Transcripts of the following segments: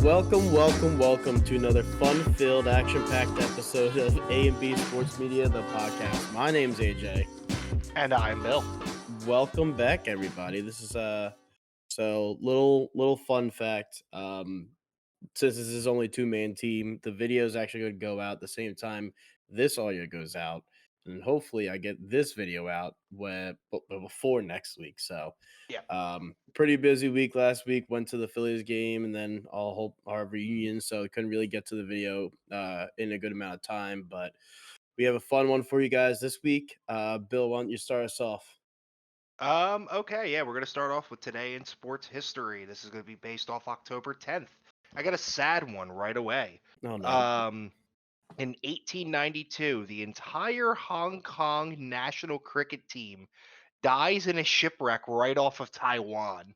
Welcome to another fun-filled, action-packed episode of A&B Sports Media, the podcast. My name's AJ. And I'm Bill. Welcome back, everybody. This is little fun fact. Since this is only two-man team, the video is actually going to go out at the same time this audio goes out, and hopefully I get this video out before next week. So, Yeah. pretty busy week last week. Went to the Phillies game and then our reunion, so couldn't really get to the video in a good amount of time. But we have a fun one for you guys this week. Bill, why don't you start us off? Okay, yeah, we're gonna start off with today in sports history. This is gonna be based off October 10th. I got a sad one right away. Oh no. In 1892, the entire Hong Kong national cricket team dies in a shipwreck right off of Taiwan.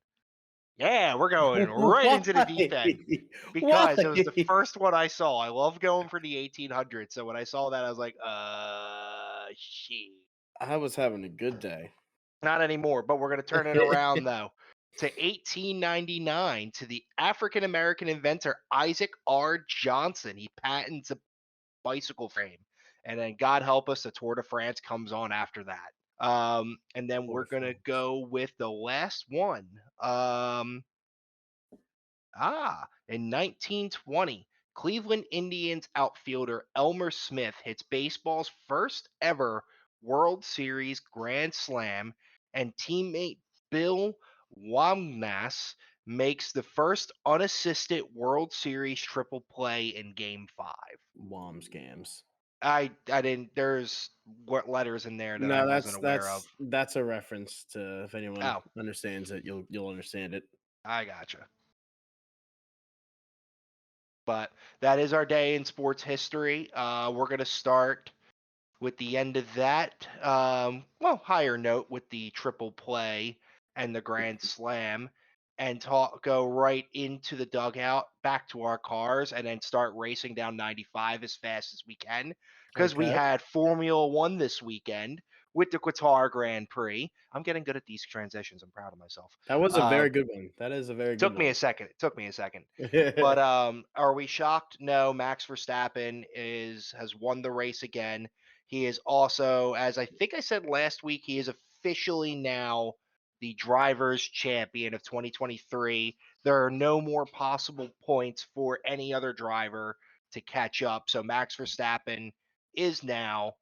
Yeah, we're going right into the deep end because it was the Why? first one I saw. I love going for the 1800s, so when I saw that, I was like, shit. I was having a good day. Not anymore, but we're going to turn it around though to 1899 to the African American inventor Isaac R. Johnson. He patents a bicycle frame, and then God help us, the Tour de France comes on after that. And then we're going to go with the last one. In 1920, Cleveland Indians outfielder Elmer Smith hits baseball's first ever World Series Grand Slam, and teammate Bill Wamnas makes the first unassisted World Series triple play in Game 5. Wom scams. I didn't. There's what letters in there that I No, wasn't aware of. that's a reference to, if anyone Oh, understands it, you'll understand it. I gotcha. But that is our day in sports history. We're gonna start with the end of that, higher note with the triple play and the grand slam, and go right into the dugout, back to our cars, and then start racing down 95 as fast as we can, because we Okay. had Formula One this weekend with the Qatar Grand Prix. I'm getting good at these transitions. I'm proud of myself. That was a very good one. That is a very good Took me one. a second. It took me a second. But are we shocked? No. Max Verstappen has won the race again. He is also, as I think I said last week, he is officially now the drivers' champion of 2023. There are no more possible points for any other driver to catch up. So Max Verstappen is now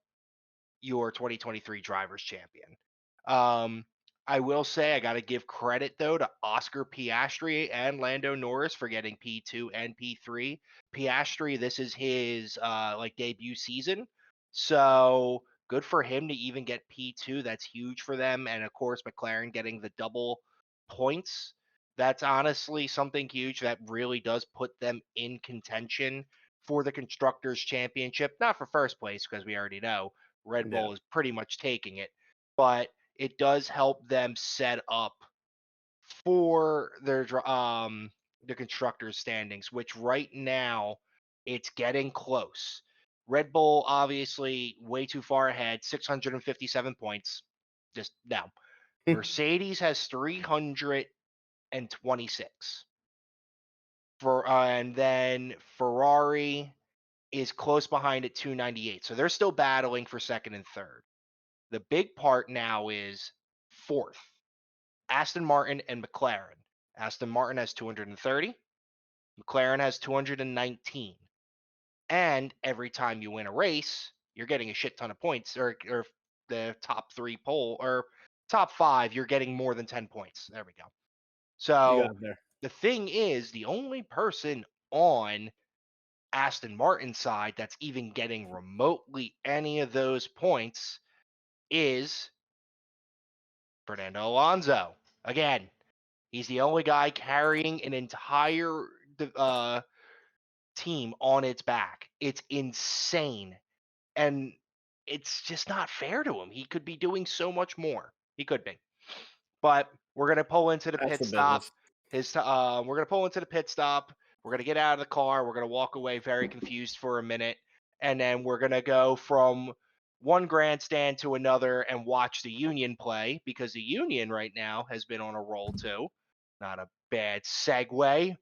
your 2023 drivers' champion. I will say I got to give credit though to Oscar Piastri and Lando Norris for getting P2 and P3. Piastri, this is his debut season, so good for him to even get P2. That's huge for them, and of course McLaren getting the double points. That's honestly something huge that really does put them in contention for the constructors championship, not for first place because we already know Red Bull is pretty much taking it, but it does help them set up for their the constructors standings, which right now it's getting close. Red Bull obviously way too far ahead, 657 points. Just now. Mercedes has 326. And then Ferrari is close behind at 298. So they're still battling for second and third. The big part now is fourth, Aston Martin and McLaren. Aston Martin has 230. McLaren has 219. And every time you win a race, you're getting a shit ton of points, or the top three poll or top five, you're getting more than 10 points. There we go. So the thing is, the only person on Aston Martin's side that's even getting remotely any of those points is Fernando Alonso. Again, he's the only guy carrying an entire team on its back. It's insane. And it's just not fair to him. He could be doing so much more. He could be. But we're going to pull into the pit stop. We're going to pull into the pit stop. We're going to get out of the car. We're going to walk away very confused for a minute. And then we're going to go from one grandstand to another and watch the Union play, because the Union right now has been on a roll too. Not a bad segue.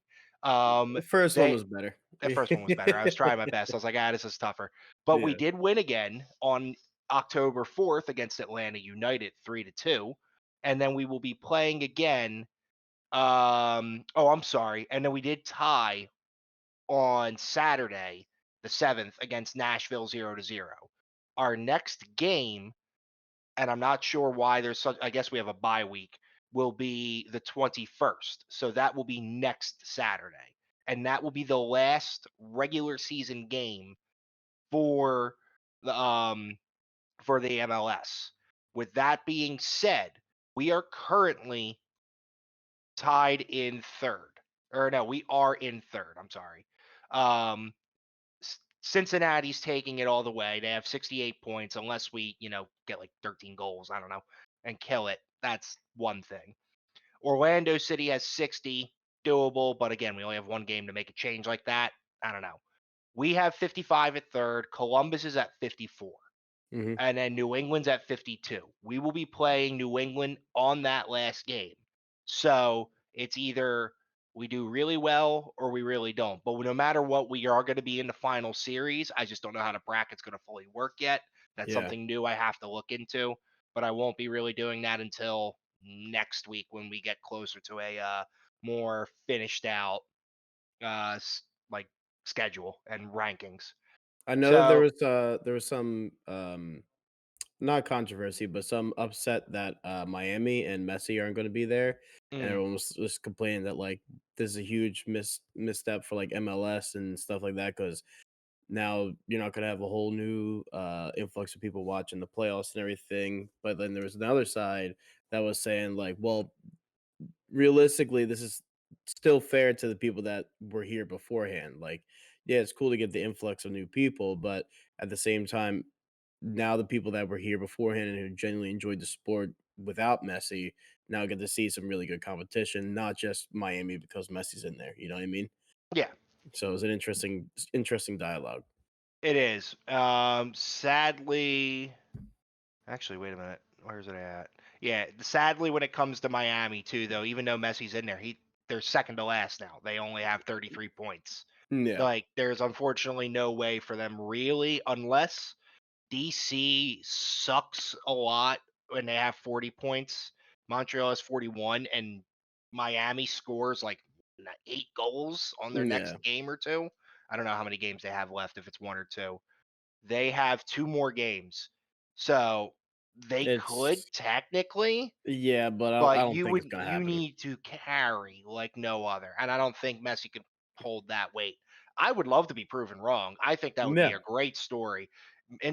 The first one They was better. the first one was better. I was trying my best. I was like, this is tougher. But we Yeah. did win again on October 4th against Atlanta United 3-2. And then we will be playing again. Oh, I'm sorry. And then we did tie on Saturday, the 7th, against Nashville 0-0. Our next game, and I'm not sure why there's such, I guess we have a bye week, will be the 21st. So that will be next Saturday. And that will be the last regular season game for the for the MLS. With that being said, we are currently tied in third. Or no, we are in third. I'm sorry. Um, Cincinnati's taking it all the way. They have 68 points, unless we, get like 13 goals. I don't know, and kill it. That's one thing. Orlando City has 60, doable, but again, we only have one game to make a change like that. I don't know. We have 55 at third. Columbus is at 54. Mhm. And then New England's at 52. We will be playing New England on that last game. So it's either we do really well or we really don't. But no matter what, we are going to be in the final series. I just don't know how the bracket's going to fully work yet. That's Yeah. something new I have to look into. But I won't be really doing that until next week when we get closer to a more finished out like schedule and rankings. I know that So, there was some, not controversy, but some upset that, Miami and Messi aren't gonna be there, and mm, everyone was just complaining that, like, this is a huge misstep for, like, MLS and stuff like that because now you're not gonna have a whole new, influx of people watching the playoffs and everything, but then there was another side that was saying, like, "Well, realistically, this is still fair to the people that were here beforehand. Like, yeah, it's cool to get the influx of new people, but at the same time, now the people that were here beforehand and who genuinely enjoyed the sport without Messi now get to see some really good competition, not just Miami because Messi's in there. You know what I mean? yeah. So it's an interesting dialogue. It is. Sadly, actually, wait a minute. Where's it at? Yeah, sadly, when it comes to Miami too, though, even though Messi's in there, they're second to last now. They only have 33 points. Yeah, Like, there's unfortunately no way for them really, unless DC sucks a lot when they have 40 points. Montreal has 41, and Miami scores like 8 goals on their yeah. next game or two. I don't know how many games they have left, if it's one or two. They have 2 more games. So they could It's technically, yeah, but I but don't think it's gonna you happen. need to carry like no other. And I don't think Messi could hold that weight. I would love to be proven wrong. I think that would be Yeah, a great story.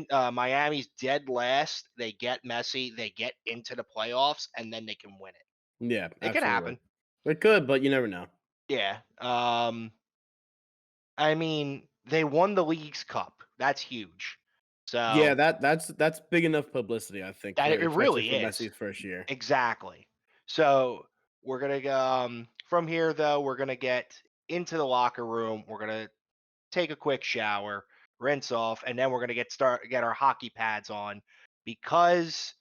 Miami's dead last. They get Messi, they get into the playoffs, and then they can win it. yeah, It can absolutely. happen. It could, but you never know. Yeah. I mean, they won the league's cup. That's huge. Yeah, So that's big enough publicity, I think, that for it especially really for is. Messi's first year. Exactly. So we're gonna go from here though, we're gonna get into the locker room. We're gonna take a quick shower, rinse off, and then we're gonna get our hockey pads on because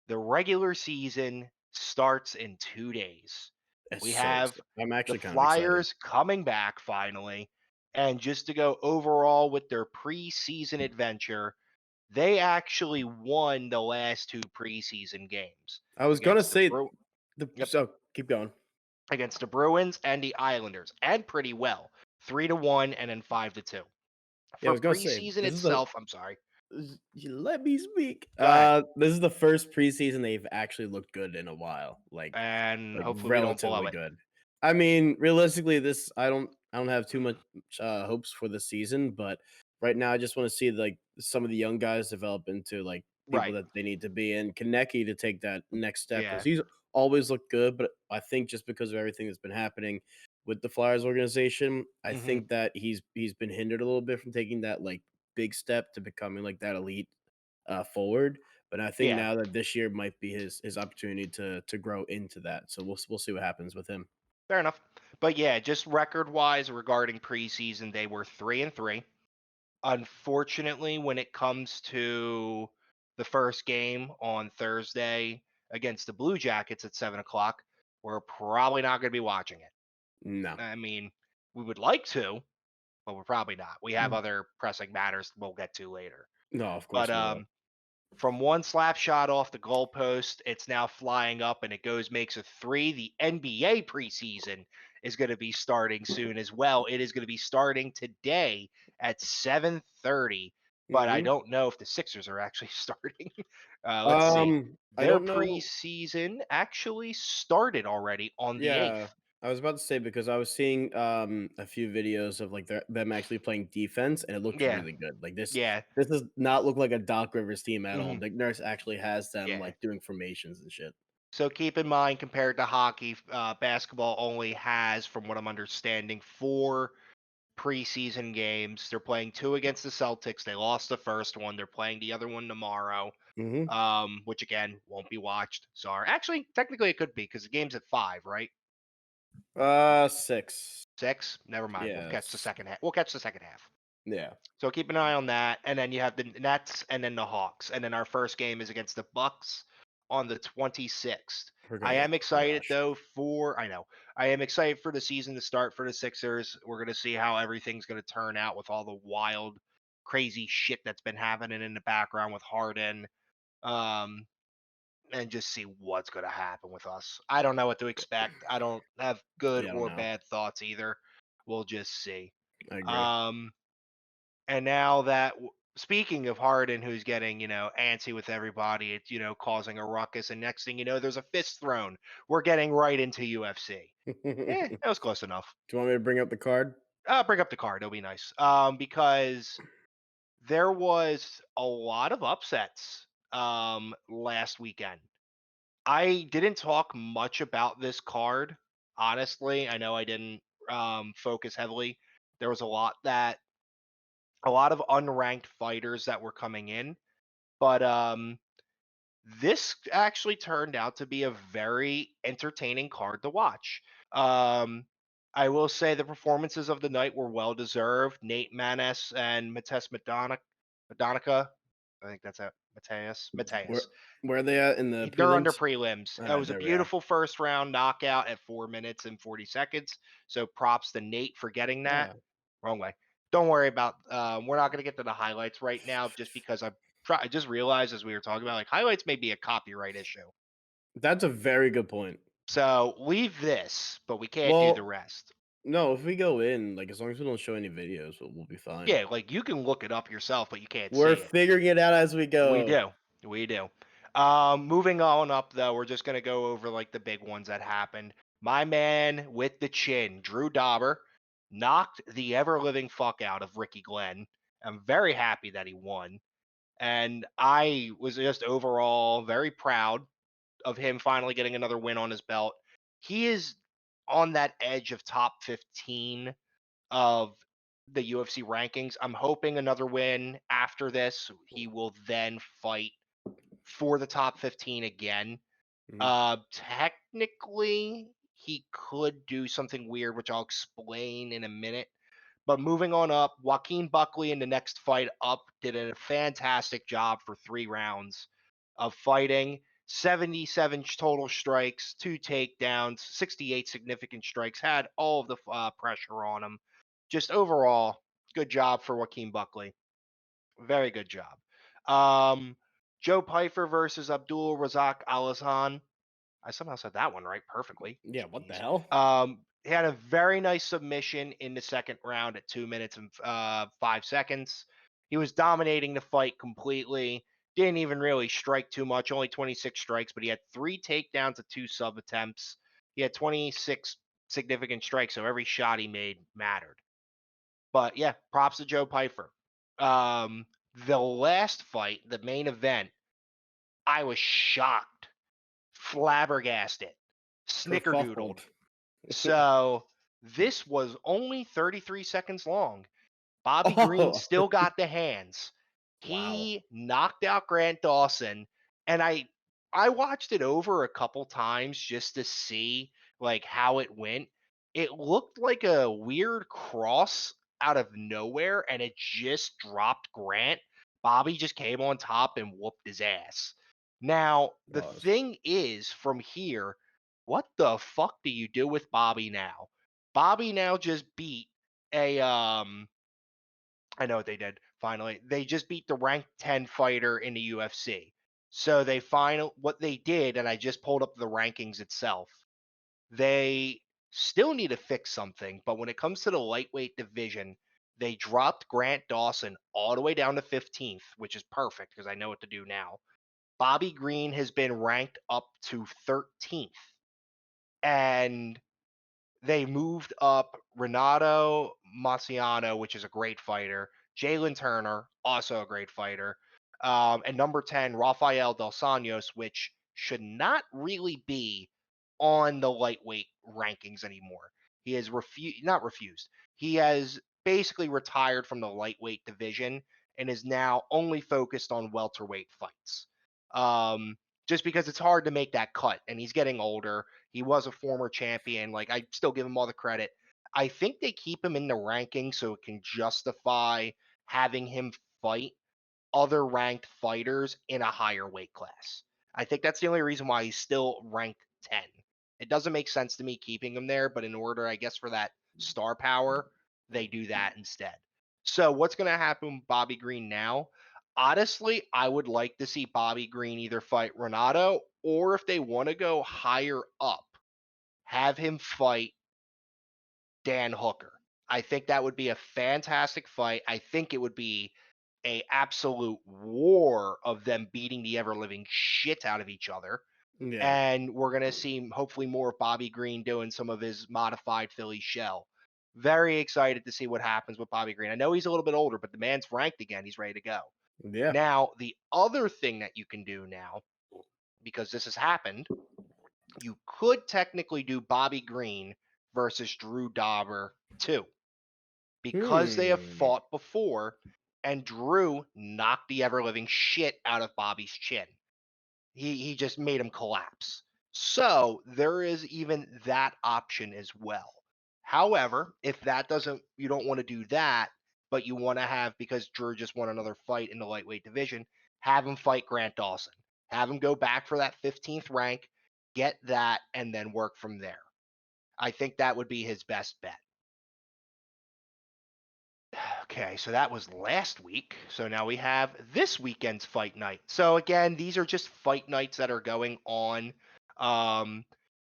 the regular season starts in 2 days. It's We so have exci I'm the actually kind of excited. Flyers coming back finally. And just to go overall with their preseason adventure, they actually won the last 2 preseason games I was gonna against the say Bru the yep, so keep going. against the Bruins and the Islanders, and pretty well. 3-1 and then 5-2. Yeah, I For was gonna say, preseason this is the itself, I'm sorry. you let me speak. Go ahead. This is the first preseason they've actually looked good in a while, And like hopefully we don't blow relatively it. good. I mean, realistically, this I don't have too much hopes for the season, but right now I just want to see like some of the young guys develop into like people Right. that they need to be, and Konecki to take that next step because Yeah. he's always looked good, but I think just because of everything that's been happening with the Flyers organization, I Mhm. think that he's been hindered a little bit from taking that like big step to becoming like that elite forward. But I think Yeah. now that this year might be his opportunity to grow into that. So we'll see what happens with him. Fair enough. But yeah, just record-wise regarding preseason, they were 3-3. Unfortunately, when it comes to the first game on Thursday against the Blue Jackets at 7 o'clock, we're probably not going to be watching it. No. I mean, We would like to, but we're probably not. We have Mm. other pressing matters we'll get to later. No, of But course we will. from one slap shot off the goalpost, it's now flying up and it goes makes a three. The NBA preseason is going to be starting soon as well. It is going to be starting today at 7:30. But I Mhm. don't know if the Sixers are actually starting. Let's see. I Their don't know. preseason actually started already on the Yeah, 8th. I was about to say because I was seeing a few videos of like them actually playing defense, and it looked Yeah. really good. Like this, Yeah. this does not look like a Doc Rivers team at all. hmm Nick Nurse actually has them Yeah. like doing formations and shit. So keep in mind, compared to hockey, basketball only has, from what I'm understanding, four preseason games. They're playing two against the Celtics. They lost the first one. They're playing the other one tomorrow, Hmm. which again won't be watched. Sorry. Actually, technically it could be because the game's at 5, right? 6. 6. Never mind. We'll catch the Yes. second half. We'll catch the second half. Yeah. So keep an eye on that. And then you have the Nets and then the Hawks. And then our first game is against the Bucks on the 26th. We're I gonna am get excited crushed. though for I know. I am excited for the season to start for the Sixers. We're gonna see how everything's gonna turn out with all the wild, crazy shit that's been happening in the background with Harden. Um, and just see what's gonna happen with us. I don't know what to expect. I don't have good Yeah, I don't or know. bad thoughts either. We'll just see. I agree. Um, and now that speaking of Harden, who's getting, antsy with everybody, it's, causing a ruckus. And next thing you know, there's a fist thrown. We're getting right into UFC. Do That was close enough. you want me to bring up the card? Bring up the card. It'll be nice. Because there was a lot of upsets last weekend. I didn't talk much about this card, honestly. I know I didn't focus heavily. There was a lot of unranked fighters that were coming in, but this actually turned out to be a very entertaining card to watch. Um, I will say the performances of the night were well deserved. Nate Manes and Madonica, I think that's it. Where Mateus. where are they at in the They're under prelims? prelims. All It right, was a there we are. beautiful first round knockout at 4 minutes and 40 seconds. So props to Nate for getting that. Yeah, Wrong way. Don't worry about. We're not going to get to the highlights right now, just because I just realized as we were talking about, like, highlights may be a copyright issue. that's a very good point. So leave this, but we can't do the Well, rest. no, if we go in, like, as long as we don't show any videos, we'll be fine. Yeah, like you can look it up yourself, but you can't We're see it. figuring it out as we We go. do. We do. Moving on up though, we're just gonna go over like the big ones that happened. My man with the chin, Drew Dauber, knocked the ever living fuck out of Ricky Glenn. I'm very happy that he won. And I was just overall very proud of him finally getting another win on his belt. He is on that edge of top 15 of the UFC rankings. I'm hoping another win after this. He will then fight for the top 15 again. Mhm. Technically, he could do something weird, which I'll explain in a minute. But moving on up, Joaquin Buckley in the next fight up did a fantastic job for 3 rounds of fighting. 77 total strikes, 2 takedowns, 68 significant strikes, had all of the pressure on him. Just overall, good job for Joaquin Buckley. Very good job. Um, Joe Pyfer versus Abdul Razak Alhassan. I somehow said that one right perfectly. Yeah, what the Jeez. hell? He had a very nice submission in the second round at 2 minutes and 5 seconds. He was dominating the fight completely. Didn't even really strike too much, only 26 strikes, but he had 3 takedowns and 2 sub attempts. He had 26 significant strikes, so every shot he made mattered. But yeah, props to Joe Pyfer. The last fight, the main event, I was shocked, flabbergasted, snickerdoodled. Kerfuffled. So this was only 33 seconds long. Bobby Green Oh, still got the hands. wow. He knocked out Grant Dawson, and I watched it over a couple times just to see like how it went. It looked like a weird cross out of nowhere, and it just dropped Grant. Bobby just came on top and whooped his ass. Now, the Pause. thing is, from here, what the fuck do you do with Bobby now? Bobby now just beat a I know what they did finally. They just beat the ranked 10 fighter in the UFC. So what they did, and I just pulled up the rankings itself. They still need to fix something, but when it comes to the lightweight division, they dropped Grant Dawson all the way down to 15th, which is perfect because I know what to do now. Bobby Green has been ranked up to 13th. And they moved up Renato Marciano, which is a great fighter. Jalen Turner, also a great fighter. And number 10, Rafael Dos Anjos, which should not really be on the lightweight rankings anymore. He has not refused. He has basically retired from the lightweight division and is now only focused on welterweight fights. Um, just because it's hard to make that cut, and he's getting older. He was a former champion. Like, I still give him all the credit. I think they keep him in the rankings so it can justify having him fight other ranked fighters in a higher weight class. I think that's the only reason why he's still ranked 10. It doesn't make sense to me keeping him there, but in order, I guess, for that star power, they do that instead. So, what's going to happen with Bobby Green now? Honestly, I would like to see Bobby Green either fight Renato, or if they want to go higher up, have him fight Dan Hooker. I think that would be a fantastic fight. I think it would be a absolute war of them beating the ever living shit out of each other. Yeah. And we're gonna see hopefully more of Bobby Green doing some of his modified Philly shell. Very excited to see what happens with Bobby Green. I know he's a little bit older, but the man's ranked again. He's ready to go. Yeah. Now, the other thing that you can do now, because this has happened, you could technically do Bobby Green versus Drew Dauber too, because they have Hmm. fought before, and Drew knocked the ever living shit out of Bobby's chin. He just made him collapse. So there is even that option as well. However, if that doesn't, you don't want to do that, but you want to have, because Drew just won another fight in the lightweight division, have him fight Grant Dawson. Have him go back for that 15th rank, get that, and then work from there. I think that would be his best bet. Okay, so that was last week. So now we have this weekend's fight night. So again, these are just fight nights that are going on. Um,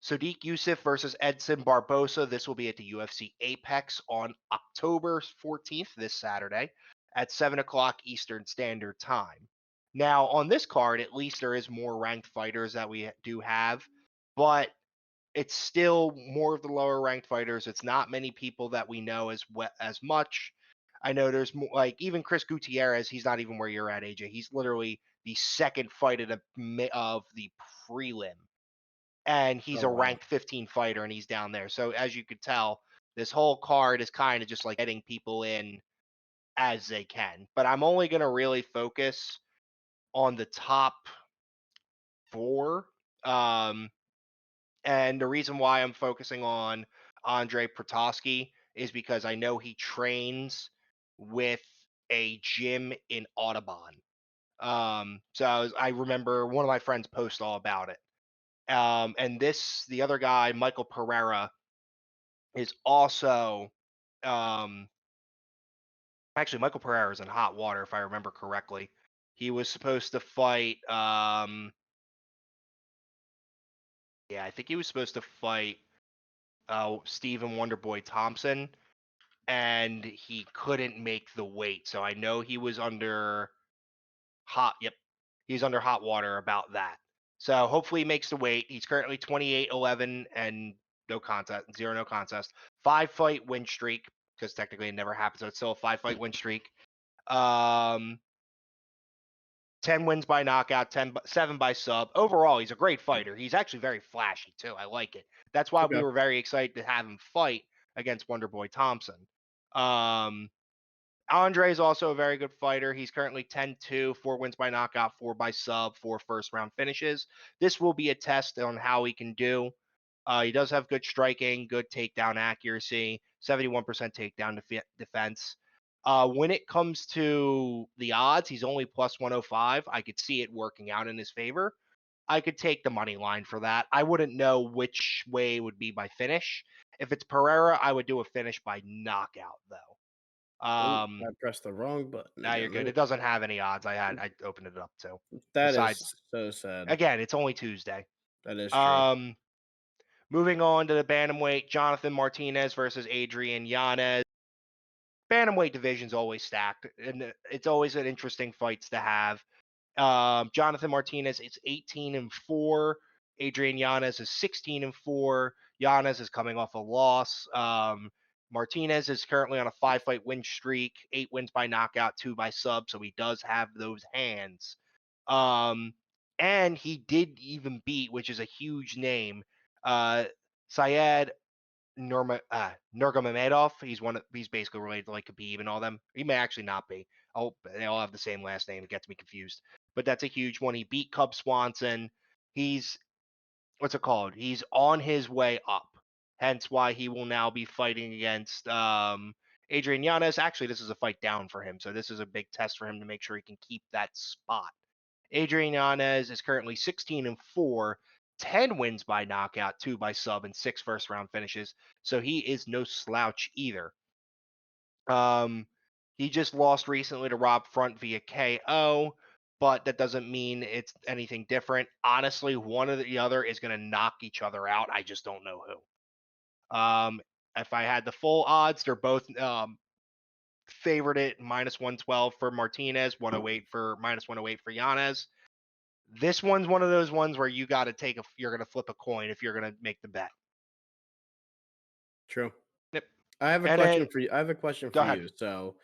Sodiq Yusuff versus Edson Barbosa. This will be at the UFC Apex on October 14th, this Saturday, at 7 o'clock Eastern Standard Time. Now, on this card, at least there is more ranked fighters that we do have, but it's still more of the lower ranked fighters. It's not many people that we know as much. I know there's more, like even Chris Gutierrez. He's not even where you're at, AJ. He's literally the second fight of the prelim, and he's Oh a wow. ranked 15 fighter, and he's down there. So as you could tell, this whole card is kind of just like getting people in as they can. But I'm only going to really focus on the top four. Um, And the reason why I'm focusing on Andre Protoski is because I know he trains with a gym in Audubon. So I remember one of my friends post all about it. And the other guy, Michael Pereira, is also, um, actually, Michael Pereira is in hot water, if I remember correctly. He was supposed to fight, yeah, I think he was supposed to fight Stephen Wonderboy Thompson, and he couldn't make the weight. So I know he was under yep, he's under hot water about that. So hopefully he makes the weight. He's currently 28-11 and no contest, zero no contest. 5-fight win streak, because technically it never happened, so it's still a 5-fight win streak. Um 10 wins by knockout, 7 by sub. Overall, he's a great fighter. He's actually very flashy too. I like it. That's why we Okay. were very excited to have him fight against Wonderboy Thompson. Um, Andre is also a very good fighter. He's currently 10-2, 4 wins by knockout, 4 by sub, 4 first round finishes. This will be a test on how he can do. He does have good striking, good takedown accuracy, 71% takedown defense. When it comes to the odds, he's only plus 105. I could see it working out in his favor. I could take the money line for that. I wouldn't know which way would be my finish. If it's Pereira, I would do a finish by knockout though. Oh, I pressed the wrong button Now you're again. good. It doesn't have any odds. I opened it up too. That Besides, is so sad. again, it's only Tuesday. That is true. Um, Moving on to the bantamweight, Jonathan Martinez versus Adrian Yanez. Bantamweight division's always stacked, and it's always an interesting fights to have. Jonathan Martinez is 18-4. Adrian Yanez is 16-4. Yanez is coming off a loss. Martinez is currently on a 5-fight win streak, 8 wins by knockout, 2 by sub, so he does have those hands. And he did even beat, which is a huge name, Syed Nurmagomedov. He's basically related to like Khabib and all them. He may actually not be. Oh, they all have the same last name. It gets me confused. But that's a huge one. He beat Cub Swanson. He's what's it called? He's on his way up. Hence why he will now be fighting against Adrian Yanez. Actually, this is a fight down for him, so this is a big test for him to make sure he can keep that spot. Adrian Yanez is currently 16-4, 10 wins by knockout, 2 by sub, and 6 first round finishes. So he is no slouch either. He just lost recently to Rob Front via KO, but that doesn't mean it's anything different. Honestly, one or the other is going to knock each other out. I just don't know who. If I had the full odds, they're both favored at -112 for Martinez, 108 for -108 for Yanez. This one's one of those ones where you got to you're going to flip a coin if you're going to make the bet. True. Yep. I have a And question then for you. I have a question go for ahead. you. So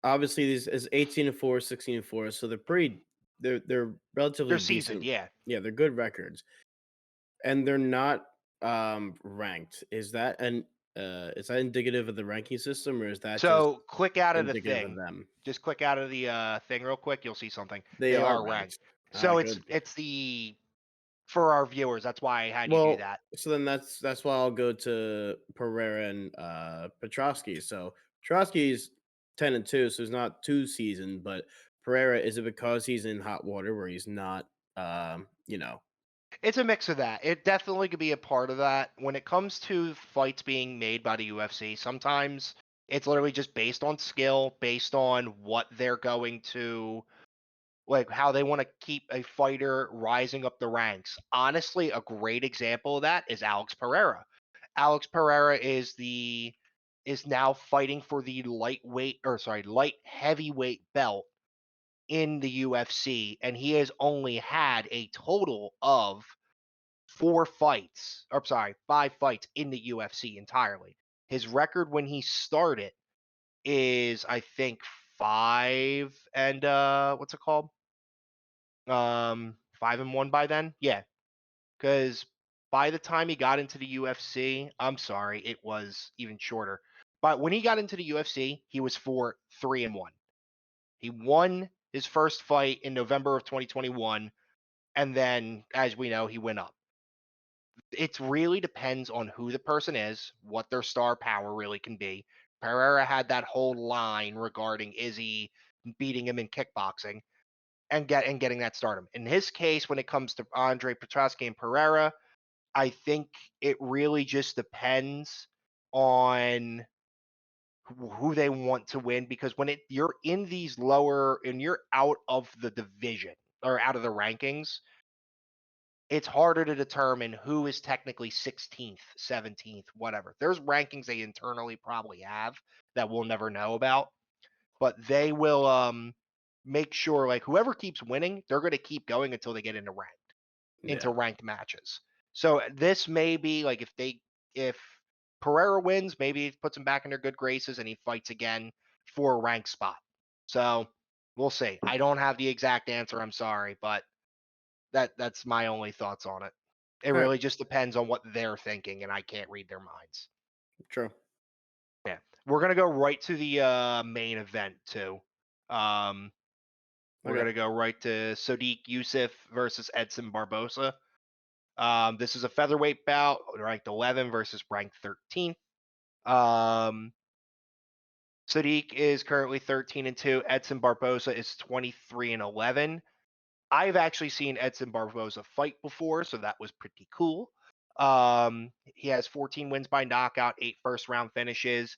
obviously these is 18-4, 16-4. So they're relatively They're seasoned, decent. yeah. Yeah, they're good records. And they're not ranked. Is that indicative of the ranking system, or is that just So click out of the indicative of thing. them? Just click out of the thing real quick. You'll see something. They They are are ranked. ranked. Ah, So good. it's the for our viewers. That's why I had you do Well, that. so then that's why I'll go to Pereira and Petrosky. So Petrosky's 10-2, so he's not too seasoned, but Pereira, is it because he's in hot water where he's not you know, It's a mix of that. It definitely could be a part of that. When it comes to fights being made by the UFC, sometimes it's literally just based on skill, based on what they're going to like how they want to keep a fighter rising up the ranks. Honestly, a great example of that is Alex Pereira. Alex Pereira is now fighting for the light heavyweight belt in the UFC, and he has only had a total of 5 fights in the UFC entirely. His record when he started is I think 5-1 by then. Yeah, because by the time he got into the UFC, I'm sorry, it was even shorter. But when he got into the UFC, he was 4-3-1. He won his first fight in November of 2021, and then, as we know, he went up. It really depends on who the person is, what their star power really can be. Pereira had that whole line regarding Izzy beating him in kickboxing and getting that stardom. In his case, when it comes to Andre Petrosky and Pereira, I think it really just depends on who they want to win because you're in these lower and you're out of the division or out of the rankings, it's harder to determine who is technically 16th, 17th, whatever. There's rankings they internally probably have that we'll never know about, but they will make sure like whoever keeps winning, they're going to keep going until they get into yeah. ranked matches. So this may be like if Pereira wins, maybe it puts him back in their good graces and he fights again for a ranked spot. So we'll see. I don't have the exact answer. I'm sorry, but that's my only thoughts on it. It All right. really just depends on what they're thinking, and I can't read their minds. True. Yeah, we're gonna go right to the main event too. Um, we're Okay. gonna go right to Sodiq Yusuf versus Edson Barbosa. This is a featherweight bout, ranked 11 versus ranked 13th. Um, Sadiq is currently 13-2. Edson Barbosa is 23-11. I've actually seen Edson Barbosa fight before, so that was pretty cool. He has 14 wins by knockout, 8 first round finishes.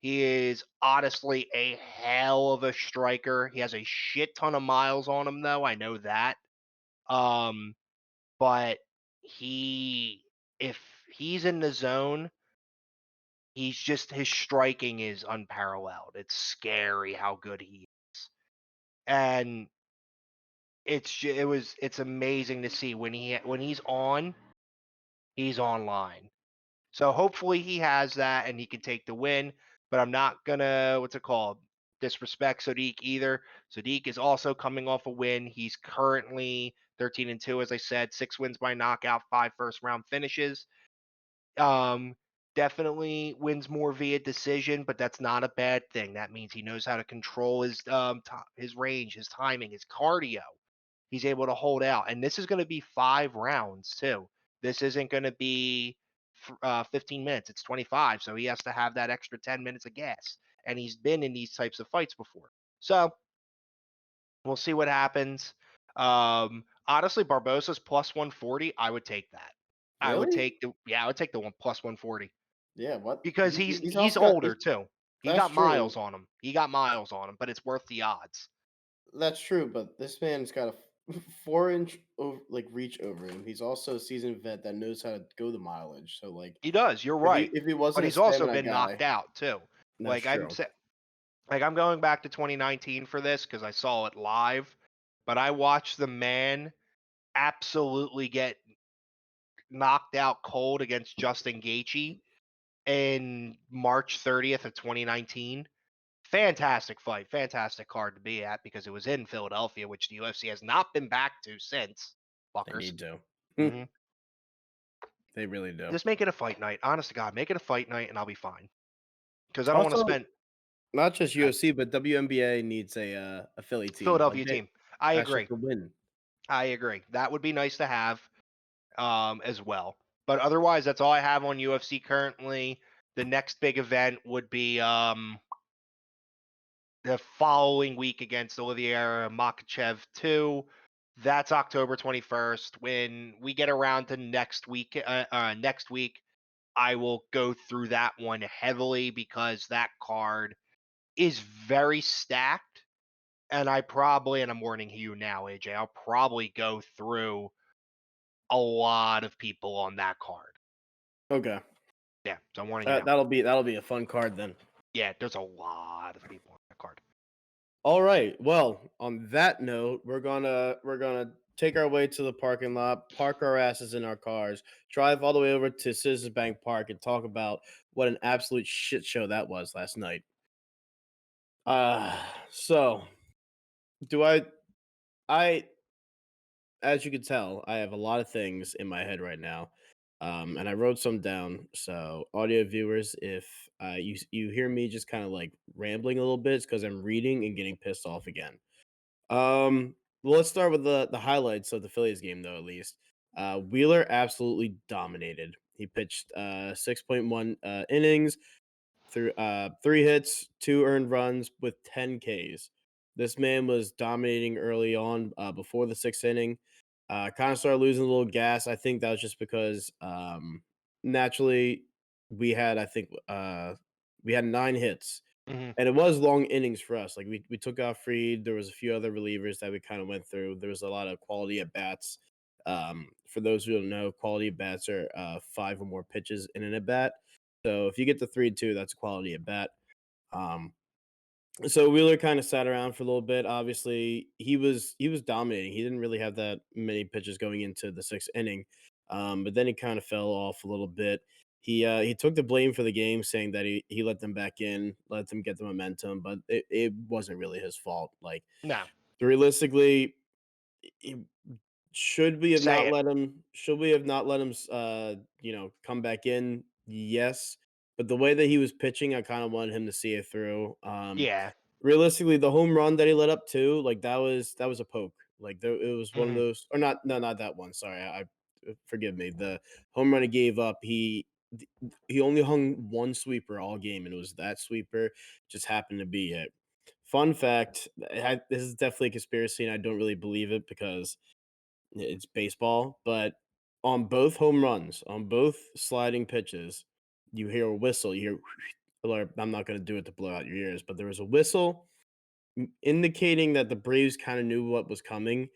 He is honestly a hell of a striker. He has a shit ton of miles on him, though. I know that. Um, but he, if he's in the zone, he's just his striking is unparalleled. It's scary how good he is, and it's amazing to see when he's online. So hopefully he has that and he can take the win. But I'm not gonna what's it called disrespect Sodiq either. Sodiq is also coming off a win. He's currently 13-2, as I said, 6 wins by knockout, 5 first round finishes. Um, Definitely wins more via decision, but that's not a bad thing. That means he knows how to control his range, his timing, his cardio. He's able to hold out, and this is going to be 5 rounds too. This isn't going to be 15 minutes. It's 25, so he has to have that extra 10 minutes of gas. And he's been in these types of fights before, so we'll see what happens. Honestly, Barbosa's plus 140, I would take that. Really? I would take the one plus 140 Yeah. What? because He's he's also got. older too. He That's got true. miles on him. He got miles on him, but it's worth the odds. That's true. But this man's got a 4 inch like reach over him. He's also a seasoned vet that knows how to go the mileage. So like, He does. You're if he right, if he but wasn't a he's also stamina been knocked guy, out too. that's Like I'm true. sa- like I'm going back to 2019 for this because I saw it live, but I watched the man absolutely get knocked out cold against Justin Gaethje in March 30th of 2019. Fantastic fight, fantastic card to be at because it was in Philadelphia, which the UFC has not been back to since. They Fuckers. need to. hmm They really do. Just make it a fight night. Honest to God, make it a fight night, and I'll be fine. Because I don't want to Also, spend not just uh, UFC, but WNBA needs a Philly team. Like Philadelphia team. I that's agree. just a win. I agree. That would be nice to have as well. But otherwise, that's all I have on UFC currently. The next big event would be the following week against Olivier Makachev 2. That's October 21st. When we get around to next week, I will go through that one heavily because that card is very stacked. And I'm warning you now, AJ, I'll probably go through a lot of people on that card. Okay, Yeah, so I'm warning you now. that'll be a fun card then. Yeah, there's a lot of people on that card. All right. Well, on that note, we're gonna take our way to the parking lot, park our asses in our cars, drive all the way over to Citizens Bank Park, and talk about what an absolute shit show that was last night. So do I as you can tell, I have a lot of things in my head right now. And I wrote some down. So, audio viewers, if you hear me just kind of like rambling a little bit, it's because I'm reading and getting pissed off again. Well, let's start with the highlights of the Phillies game, though. At least, Wheeler absolutely dominated. He pitched 6.1 innings, through 3 hits, 2 earned runs with 10 Ks. This man was dominating early on before the 6th inning. Kind of started losing a little gas. I think that was just because naturally we had, I think, we had 9 hits, hmm and it was long innings for us. Like we took out Freed. There was a few other relievers that we kind of went through. There was a lot of quality at bats. For those who don't know, quality at bats are 5 or more pitches in an at bat. So if you get the 3-2, that's a quality at bat. Um, so Wheeler kind of sat around for a little bit. Obviously, he was dominating. He didn't really have that many pitches going into the 6th inning, but then he kind of fell off a little bit. He took the blame for the game, saying that he let them back in, let them get the momentum, but it wasn't really his fault. Like No, realistically, he, say it. should we have not let him come back in? Yes. But the way that he was pitching, I kind of wanted him to see it through. Yeah. Realistically, the home run that he let up too, like that was a poke. Like it was one of hmm those, or not, no, not that one. Sorry, forgive me. The home run he gave up, he only hung one sweeper all game, and it was that sweeper just happened to be it. Fun fact: this is definitely a conspiracy, and I don't really believe it because it's baseball, but on both home runs, on both sliding pitches, you hear a whistle. You hear, or I'm not going to do it to blow out your ears, but there was a whistle indicating that the Braves kind of knew what was coming.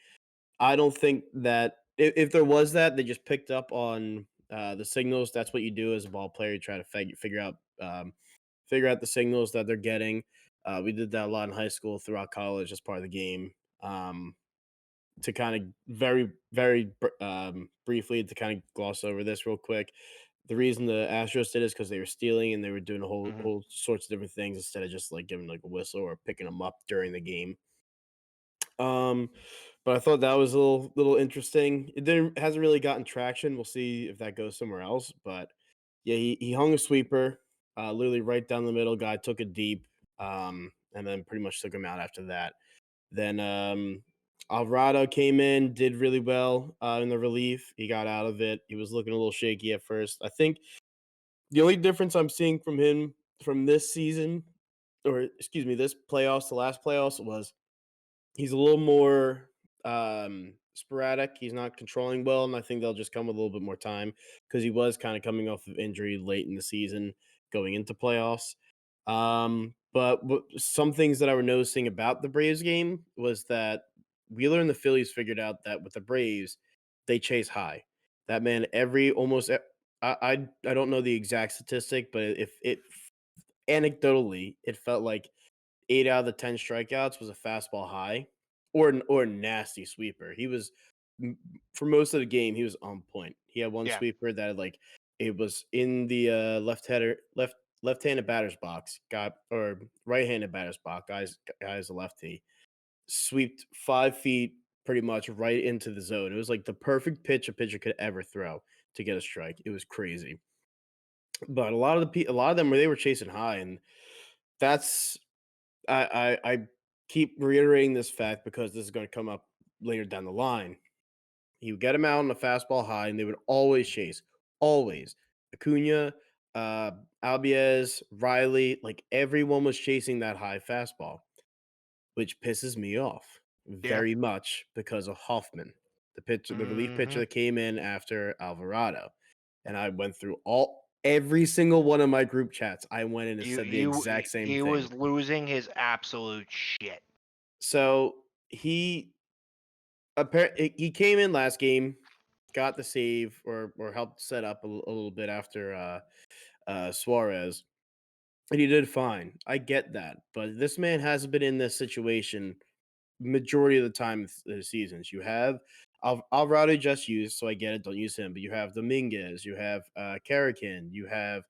I don't think that if there was that, they just picked up on the signals. That's what you do as a ball player. You try to figure out the signals that they're getting. We did that a lot in high school, throughout college, as part of the game. To kind of briefly, to kind of gloss over this real quick. The reason the Astros did is because they were stealing and they were doing a whole Mhm. whole sorts of different things instead of just like giving like a whistle or picking them up during the game. Um, but I thought that was a little interesting. It didn't hasn't really gotten traction. We'll see if that goes somewhere else. But yeah, he hung a sweeper, literally right down the middle. Guy took it deep, and then pretty much took him out after that. Then Alvarado came in, did really well in the relief. He got out of it. He was looking a little shaky at first. I think the only difference I'm seeing from him from this season, or excuse me, this playoffs, the last playoffs, was he's a little more sporadic. He's not controlling well, and I think they'll just come with a little bit more time because he was kind of coming off of injury late in the season, going into playoffs. But some things that I were noticing about the Braves game was that Wheeler and the Phillies figured out that with the Braves, they chase high. That man, I don't know the exact statistic, but if it anecdotally, it felt like 8 out of the 10 strikeouts was a fastball high or a nasty sweeper. He was m for most of the game, he was on point. He had one Yeah. sweeper that, like, it was in the, left-handed batter's box, got or right-handed batter's box, guy's a lefty, sweeped 5 feet pretty much right into the zone. It was, like, the perfect pitch a pitcher could ever throw to get a strike. It was crazy. But a lot of them, where they were chasing high, and that's I keep reiterating this fact because this is gonna come up later down the line. You get them out on a fastball high, and they would always chase, always. Acuna, uh, Albiez, Riley, like everyone was chasing that high fastball, which pisses me off Yeah. very much because of Hoffman, the relief pitcher Mhm. that came in after Alvarado. And I went through every single one of my group chats. I went in and You said the you exact same he thing. was losing his absolute shit. So he came in last game, got the save or helped set up a little bit after Suarez, and he did fine. I get that, but this man hasn't been in this situation majority of the time this seasons. You have Alvarado just used, so I get it. Don't use him, but you have Dominguez, you have Karakin, you have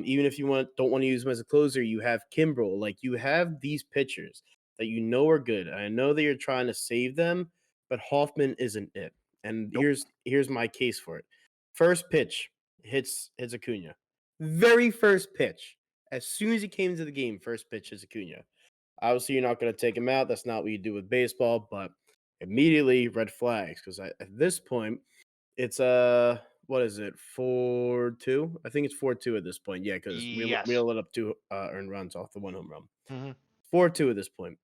even if you don't want to use him as a closer, you have Kimbrel. Like you have these pitchers that you know are good. I know that you're trying to save them, but Hoffman isn't it. And Nope. here's my case for it. First pitch hits Acuna. Very first pitch. As soon as he came into the game, first pitch hits Acuna. Obviously, you're not going to take him out. That's not what you do with baseball. But immediately, red flags because at this point, it's what is it, 4-2? I think it's 4-2 at this point. Yeah, because we Yes. all let up two earned runs off the one home run. Mhm. 4-2 at this point.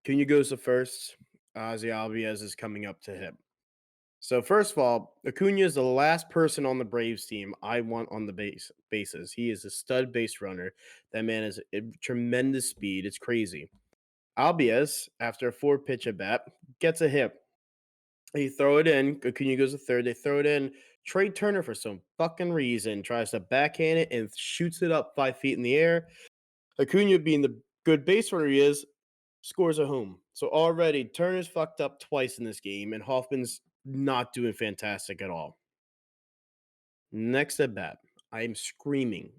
Cunha goes to first. Ozzy Albiez is coming up to him. So first of all, Acuna is the last person on the Braves team I want on the bases. He is a stud base runner. That man is a tremendous speed. It's crazy. Albiez, after a four pitch at bat, gets a hit. They throw it in. Acuna goes to third. They throw it in. Trey Turner, for some fucking reason, tries to backhand it and shoots it up 5 feet in the air. Acuna, being the good base runner he is, scores a home. So already Turner's fucked up twice in this game, and Hoffman's not doing fantastic at all. Next at bat, I am screaming.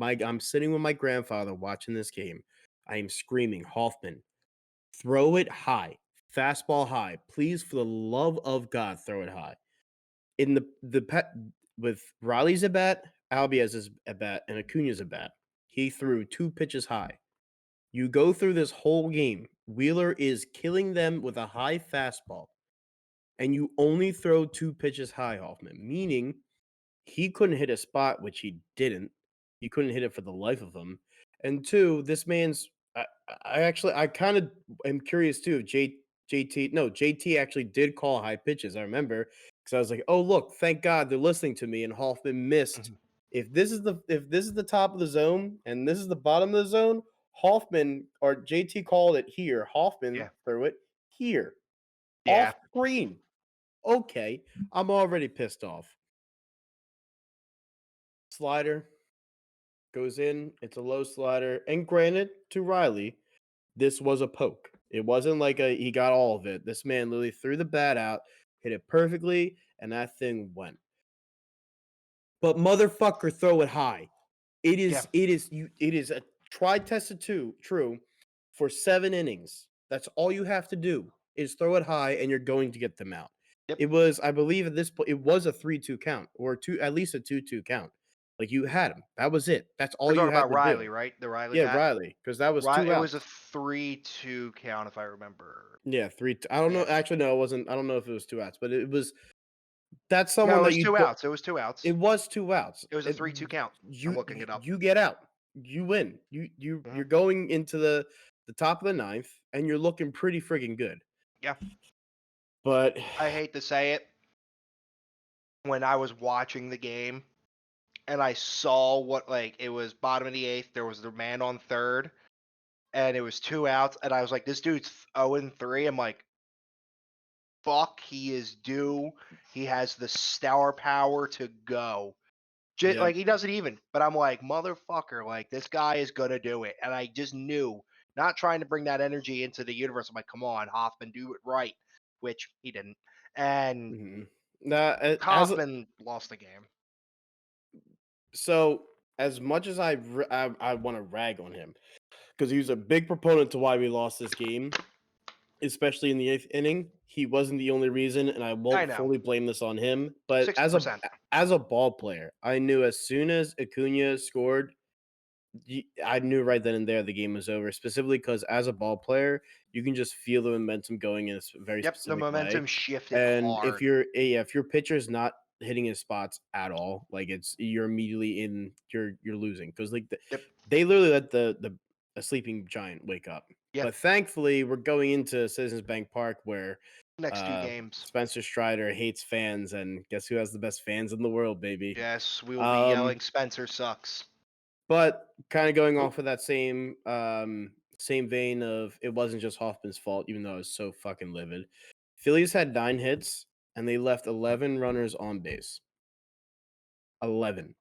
I'm sitting with my grandfather watching this game. I am screaming, Hoffman, throw it high. Fastball high. Please, for the love of God, throw it high. In the pet with Riley's at bat, Albiez's at bat, and Acuna's at bat, he threw two pitches high. You go through this whole game, Wheeler is killing them with a high fastball, and you only throw two pitches high, Hoffman, meaning he couldn't hit a spot, which he didn't. He couldn't hit it for the life of him. And two, this man's I kind of am curious too. If JT actually did call high pitches. I remember because I was like, "Oh, look, thank God they're listening to me." And Hoffman missed. Mhm. If this is the top of the zone and this is the bottom of the zone, Hoffman or JT called it here. Hoffman Yeah. threw it here, Yeah. off screen. Okay, I'm already pissed off. Slider goes in. It's a low slider, and granted, to Riley, this was a poke. It wasn't like he got all of it. This man literally threw the bat out, hit it perfectly, and that thing went. But motherfucker, throw it high. It Yeah. is it is you it is a tried tested two true for 7 innings. That's all you have to do is throw it high and you're going to get them out. Yep. It was, I believe at this point, it was a 3-2 count or two, at least a 2-2 count. Like you had him. That was it. That's We're all you talking had about to do. Riley, right? The Riley Yeah, bat. Riley, because that was Right. 2 It was a outs. 3-2 count, if I remember. Yeah, 3 I don't know, Yeah. actually, no, it wasn't. I don't know if it was 2 outs, but it was that's No, someone it that was you two don't. outs. It was two outs. It was 2 outs. It was a 3-2 count. I'm You looking it up. you get out. You win. You're Mhm. going into the top of the ninth, and you're looking pretty friggin' good. Yeah. But I hate to say it. When I was watching the game and I saw what, like, it was bottom of the eighth, there was the man on third, and it was two outs, and I was like, this dude's 0-3. I'm like, fuck, he is due. He has the star power to go. yep. Like, he doesn't even, but I'm like, motherfucker, like, this guy is gonna do it. And I just knew, not trying to bring that energy into the universe. I'm like, come on, Hoffman, do it right, which he didn't. And Mhm. Nah, as Hoffman lost the game. so as much as I want to rag on him because he was a big proponent to why we lost this game, especially in the 8th inning. He wasn't the only reason, and I I won't know, fully blame this on him. But 60%. as a ball player, I knew as soon as Acuna scored, I knew right then and there the game was over. Specifically because as a ball player, you can just feel the momentum going in a very Yep, the specific way. momentum shifted And hard. if your pitcher's not hitting his spots at all, like you're immediately in you're losing because like Yep, they literally let the a sleeping giant wake up. yeah. But thankfully, we're going into Citizens Bank Park where Next two games. Spencer Strider hates fans, and guess who has the best fans in the world, baby? Yes, we will be Um, yelling Spencer sucks. but kind of going Oh, off of that same vein of it wasn't just Hoffman's fault, even though I was so fucking livid. Phillies had 9 hits and they left 11 runners on base. 11.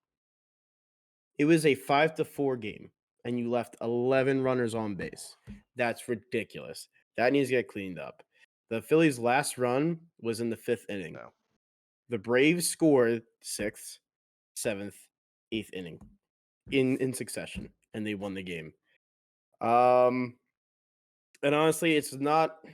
It was a 5-4 game, and you left 11 runners on base. That's ridiculous. That needs to get cleaned up. The Phillies' last run was in the 5th inning. no. The Braves scored 6th, 7th, 8th inning in succession, and they won the game. Um, and honestly, it's not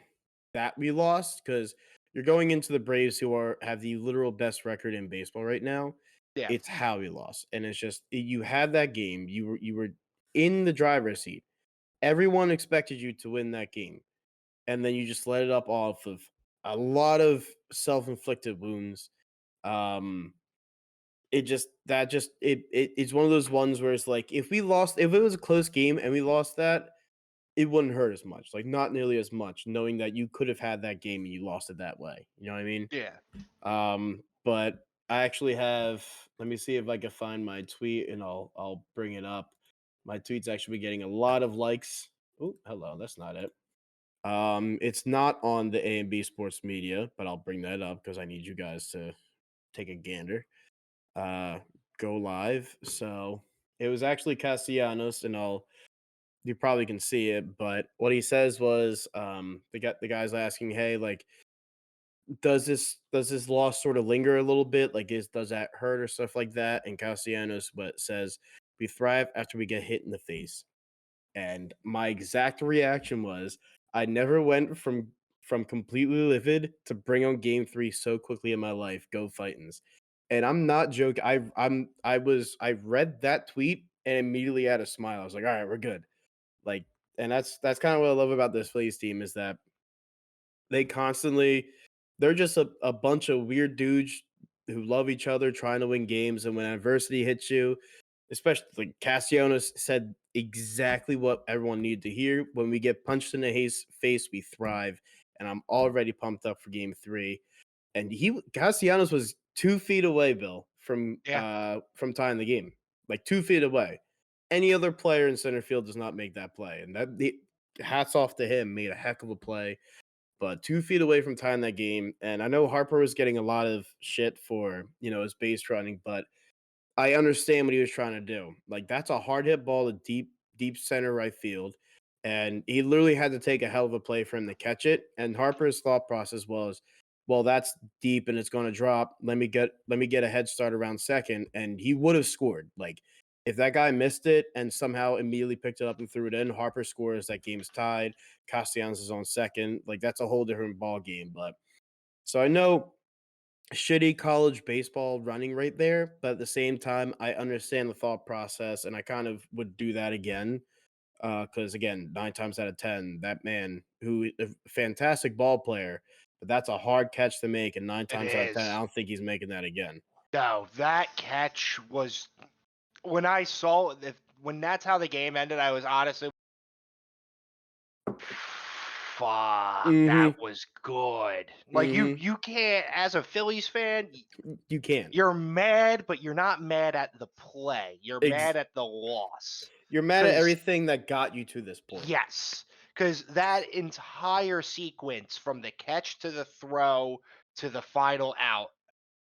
that we lost because you're going into the Braves, who have the literal best record in baseball right now. Yeah. It's how we lost, and it's just you had that game. You were in the driver's seat. Everyone expected you to win that game, and then you just let it up off of a lot of self-inflicted wounds. Um, it just that just it's one of those ones where it's like if it was a close game and we lost that, it wouldn't hurt as much, like, not nearly as much, knowing that you could have had that game and you lost it that way, you know what I mean? Yeah. But I actually have let me see if I can find my tweet and I'll bring it up. My tweet's actually getting a lot of likes. Oh, hello, that's not it. It's not on the A&B Sports Media, but I'll bring that up because I need you guys to take a gander. Uh, go live. So, it was actually Castellanos, and you probably can see it, but what he says was, the guy's asking, "Hey, like, does this loss sort of linger a little bit? Like, does that hurt or stuff like that?" And Castellanos but says, "We thrive after we get hit in the face." And my exact reaction was, I never went from completely livid to bring on game 3 so quickly in my life. Go Fightins. And I'm not joking. I read that tweet and immediately had a smile. I was like, "All right, we're good." Like, and that's kind of what I love about this Phillies team is that they constantly they're just a bunch of weird dudes who love each other, trying to win games, and when adversity hits you, especially like Castellanos said exactly what everyone needed to hear. When we get punched in the face, we thrive, and I'm already pumped up for game 3. And Castellanos was 2 feet away, Bill, Yeah, from tying the game, like 2 feet away. Any other player in center field does not make that play, and that the hats off to him, made a heck of a play, but 2 feet away from tying that game. And I know Harper was getting a lot of shit for, his base running, but I understand what he was trying to do. Like, that's a hard hit ball to deep center right field, and he literally had to take a hell of a play for him to catch it. And Harper's thought process was, "Well, that's deep and it's going to drop. Let me get a head start around second," and he would have scored. Like, if that guy missed it and somehow immediately picked it up and threw it in, Harper scores. That game's tied. Castellanos is on second. Like, that's a whole different ball game. But so I know shitty college baseball running right there, but at the same time, I understand the thought process, and I kind of would do that again. Because again, 9 times out of 10, that man who a fantastic ball player, but that's a hard catch to make, and 9 it times out of 10, I is. don't think he's making that again. No, that catch was when I saw when that's how the game ended. I was honestly, fuck, that Mhm, was good. Like mhm. you can't, as a Phillies fan, You can't. you're mad, but you're not mad at the play. You're Ex mad at the loss. You're mad at Cause everything that got you to this point. yes, because that entire sequence from the catch to the throw to the final out,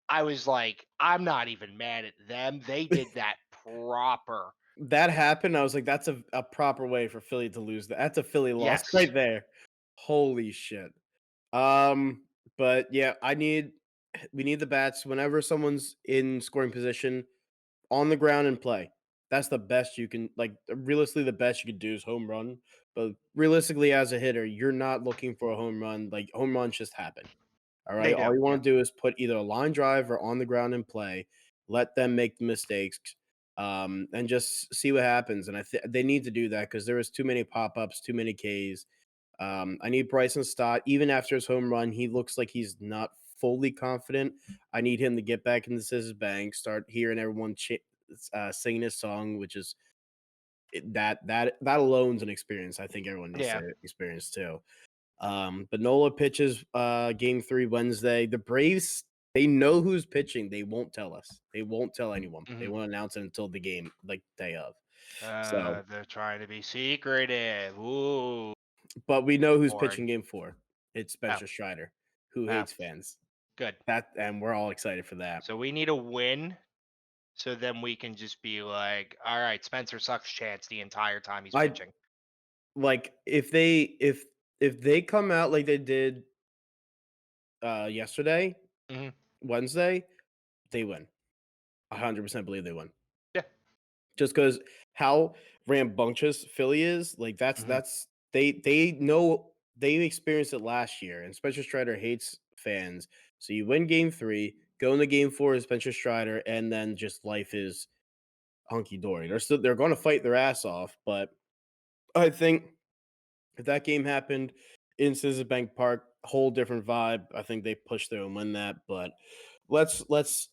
I was like, I'm not even mad at them. They did that proper. That happened, I was like, "That's a proper way for Philly to lose that. That's a Philly loss Yes, right there." Holy shit. Um, but yeah, we need the bats whenever someone's in scoring position on the ground and play. That's the best you can, like, realistically the best you could do is home run. But realistically, as a hitter, you're not looking for a home run. Like, home runs just happen. All right. they All do. you Yeah, want to do is put either a line drive or on the ground and play. Let them make the mistakes. And just see what happens. And they need to do that because there was too many pop ups, too many Ks. I need Bryson Stott. Even after his home run, he looks like he's not fully confident. I need him to get back into Scissors Bank, start hearing everyone singing his song, which is that alone's an experience. I think everyone needs yeah. to experience too. But Nola pitches game 3 Wednesday. The Braves, they know who's pitching. They won't tell us. They won't tell anyone. They Mhm. won't announce it until the game, like day of. So, They're trying to be secretive. Ooh, but we know who's boring. pitching game 4. It's Oh, Spencer Strider, who oh, hates fans. good. And we're all excited for that. So we need a win, so then we can just be like, all right, Spencer sucks chance the entire time he's I pitching. like if they come out like they did yesterday, Hmm. Wednesday, they win. 100% believe they win. Yeah. Just because how rambunctious Philly is, like Hmm. they know they experienced it last year, and Spencer Strider hates fans. So you win game 3, go into game 4 as Spencer Strider, and then just life is hunky dory. They're going to fight their ass off, but I think if that game happened in Citizens Bank Park, whole different vibe. I think they push through and win that. But let's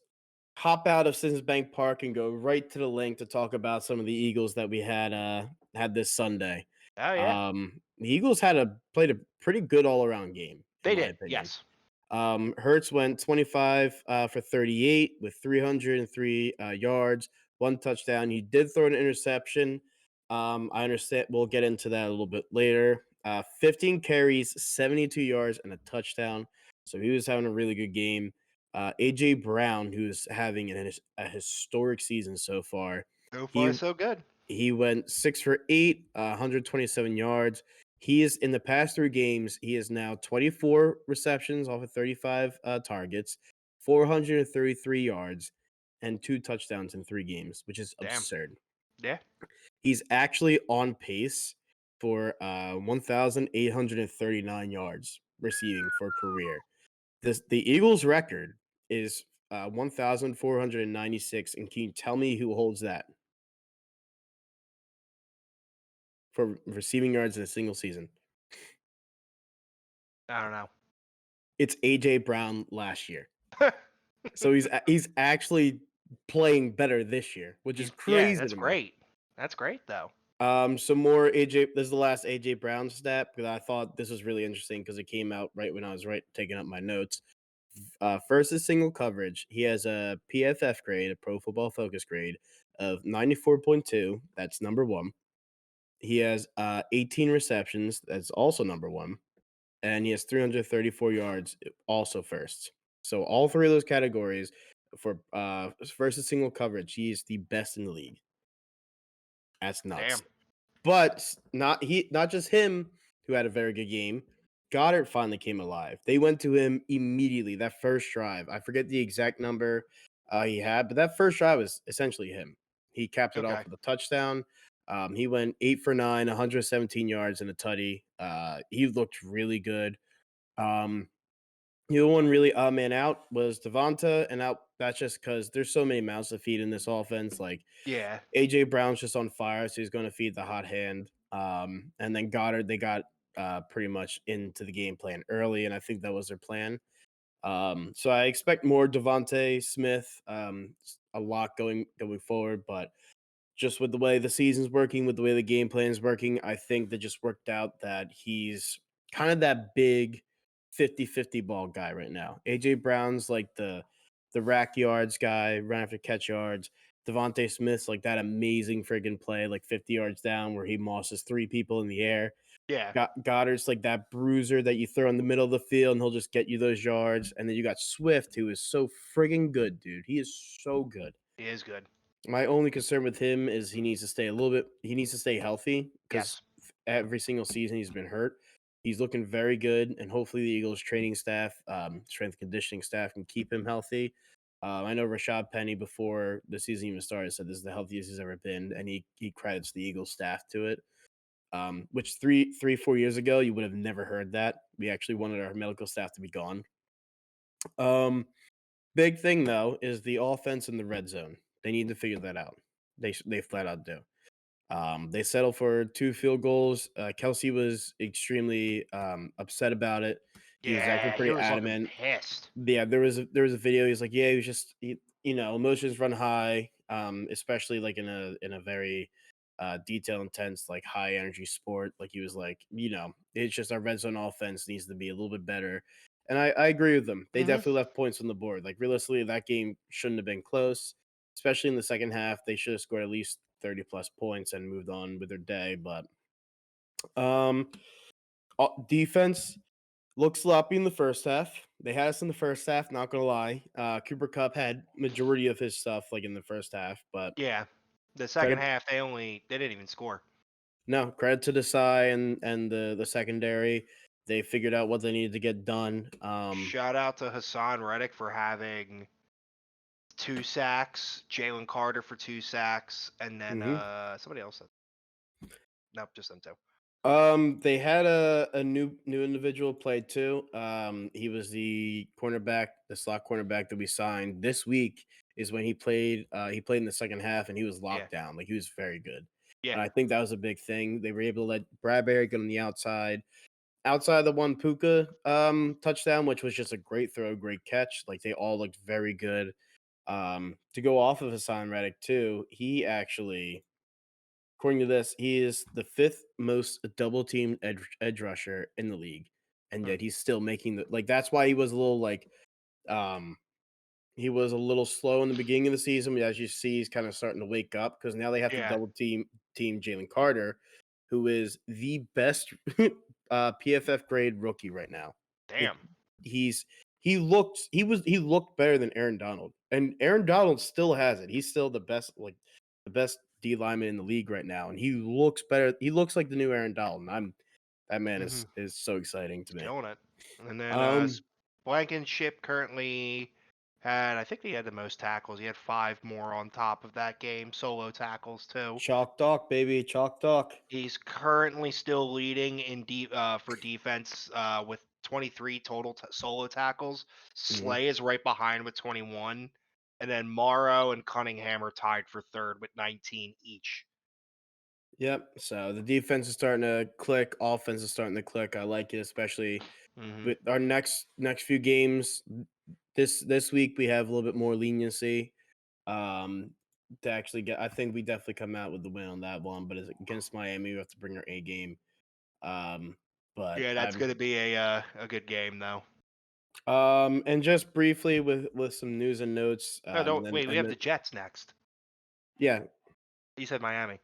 hop out of Citizens Bank Park and go right to the link to talk about some of the Eagles that we had this Sunday. Oh yeah, The Eagles played a pretty good all around game, in they my did. opinion. Yes. Hertz went 25 for 38 with 303 yards, 1 touchdown. He did throw an interception. I understand. We'll get into that a little bit later. 15 carries, 72 yards, and a touchdown. So he was having a really good game. AJ Brown, who's having a historic season so far, So far, he so good. he went 6 for 8, 127 yards. He is in the past 3 games, he is now 24 receptions off of 35 targets, 433 yards, and 2 touchdowns in 3 games, which is Damn. absurd. Yeah. He's actually on pace for 1,839 yards receiving for a career. The Eagles' record is 1,496, and can you tell me who holds that for receiving yards in a single season? I don't It's AJ Brown last year. know. So he's actually playing better this year, which is Yeah, crazy that's to me. great. That's great though. Some more AJ. This is the last AJ Brown stat because I thought this was really interesting because it came out right when I was taking up my notes. First is single coverage. He has a PFF grade, a Pro Football Focus grade of 94.2. That's number one. He has 18 receptions. That's also number one. And he has 334 yards, also first. So all three of those categories for versus single coverage, he is the best in the league. That's nuts. Damn. But not just him who had a very good game. Goddard finally came alive. They went to him immediately. That first drive, I forget the exact number he had, but that first drive was essentially him. He capped it off Okay. with a touchdown. He went 8 for 9, 117 yards and a tutty. He looked really good. Um, the only one really odd man out was Devonta, and out that's just because there's so many mouths to feed in this offense. Like Yeah. AJ Brown's just on fire, so he's going to feed the hot hand. And then Goddard, they got pretty much into the game plan early, and I think that was their plan. So I expect more Devonte Smith, a lot going forward, but just with the way the season's working, with the way the game plan is working, I think that just worked out that he's kind of that big 50-50 ball guy right now. AJ Brown's like the rack yards guy, run after catch yards. Devontae Smith's like that amazing friggin' play, like 50 yards down where he mosses three people in the air. Yeah. Goddard's like that bruiser that you throw in the middle of the field and he'll just get you those yards. And then you got Swift, who is so friggin' good, dude. He is so good. He is good. My only concern with him is he needs to stay healthy because Yes. every single season he's been hurt. He's looking very good, and hopefully the Eagles training staff, strength conditioning staff can keep him healthy. I know Rashad Penny before the season even started said this is the healthiest he's ever been, and he credits the Eagles staff to it. Which 4 years ago you would have never heard that. We actually wanted our medical staff to be gone. Um, Big thing though is the offense in the red zone. They need to figure that out. They flat out do. They settled for 2 field goals. Kelsey was extremely upset about it. He was actually Yeah. He pretty was looking adamant. pissed. Yeah, there was a video. He's like, yeah, he was just emotions run high, especially like in a very detail intense, like high energy sport. Like he was like, it's just our red zone offense needs to be a little bit better. And I agree with them. They Hmm. definitely left points on the board. Like realistically, that game shouldn't have been close, especially in the second half. They should have scored at least 30 plus points and moved on with their day. But um defense looked sloppy in the first half. They had us in the first half, not gonna lie. Cooper Cup had majority of his stuff like in the first half, but Yeah. The second credit half, they didn't even score. no credit to Desai and the secondary. They figured out what they needed to get done. Shout out to Hassan Reddick for having 2 sacks, Jalen Carter for 2 sacks, and then Mhm. somebody else. Nope, just them two. They had a new individual play too. He was the cornerback, the slot cornerback that we signed this week is when he played. He played in the second half and he was Yeah, locked down. Like he was very good. yeah. And I think that was a big thing. They were able to let Bradbury get on the outside the one Puka touchdown, which was just a great throw, great catch. Like they all looked very good. To go off of Hassan Reddick too, he actually according to this, he is the fifth most double teamed edge rusher in the league, and Hmm. yet he's still making the like. That's why he was a little like, um, he was a little slow in the beginning of the season. But as you see, he's kind of starting to wake up because now they have to Yeah. team Jalen Carter, who is the best PFF grade rookie right now. Like Damn. he's he looked better than Aaron Donald, and Aaron Donald still has it. He's still the best D lineman in the league right now, and he looks better. He looks like the new Aaron Donald. And that man Hmm. is so exciting to me. Killing it. And then Um, Blankenship currently had, I think he had the most tackles. He had 5 more on top of that game, solo tackles too. Chalk Talk, baby, Chalk Talk. He's currently still leading in for defense with 23 total solo tackles. Mhm. Slay is right behind with 21, and then Morrow and Cunningham are tied for third with 19 each. Yep. So the defense is starting to click. Offense is starting to click. I like it, especially Hmm. with our next few games. This week we have a little bit more leniency. Um, to actually get. I think we definitely come out with the win on that one, but against Miami, we have to bring our A game. Um, but Yeah, that's I'm gonna be a good game though. and just briefly with some news and notes, No, and don't then wait. We have the Jets next. yeah, You said Miami.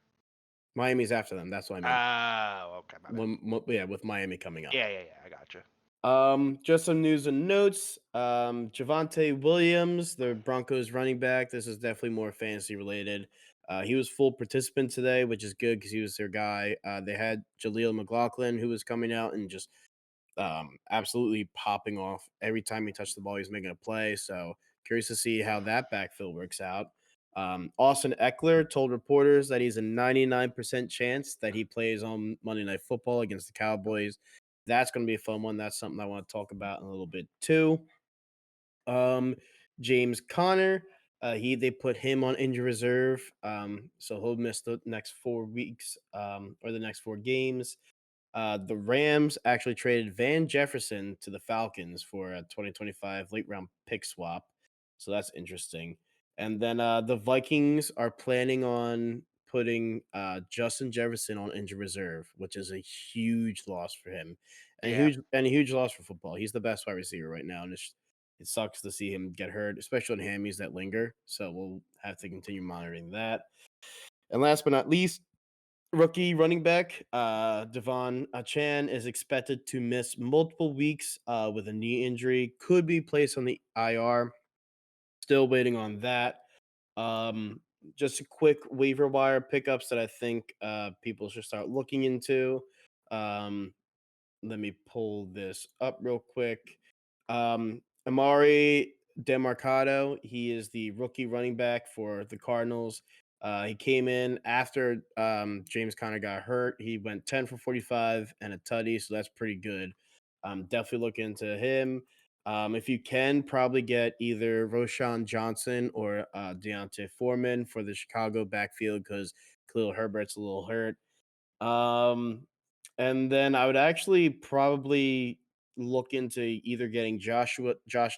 Miami's after them. That's what I mean. Oh, okay, my bad. Yeah, with Miami coming up. Yeah, yeah, yeah. I gotcha. Just some news and notes. Javante Williams, the Broncos running back. This is definitely more fantasy related. He was full participant today, which is good because he was their guy. They had Jaleel McLaughlin, who was coming out and just absolutely popping off every time he touched the ball. He's making a play. So curious to see how that backfield works out. Austin Eckler told reporters that he's a 99% chance that he plays on Monday Night Football against the Cowboys. That's going to be a fun one. That's something I want to talk about in a little bit too. Um, James Conner, they put him on injury reserve, so he'll miss the next 4 weeks or the next 4 games. The Rams actually traded Van Jefferson to the Falcons for a 2025 late round pick swap. So that's interesting. And then the Vikings are planning on putting Justin Jefferson on injured reserve, which is a huge loss for him Yeah. and a huge loss for football. He's the best wide receiver right now, and it sucks to see him get hurt, especially on hammies that linger. So we'll have to continue monitoring that. And last but not least, rookie running back Devon Chan is expected to miss multiple weeks with a knee injury. Could be placed on the IR. Still waiting on that. Um, just a quick waiver wire pickups that I think people should start looking into. Um, Let me pull this up real quick. Amari Demarcado, he is the rookie running back for the Cardinals. He came in after James Conner got hurt. He went 10 for 45 and a tutty, so that's pretty good. Definitely look into him. If you can, probably get either Roshan Johnson or Deontay Foreman for the Chicago backfield because Khalil Herbert's a little hurt. Um, and then I would actually probably look into either getting Josh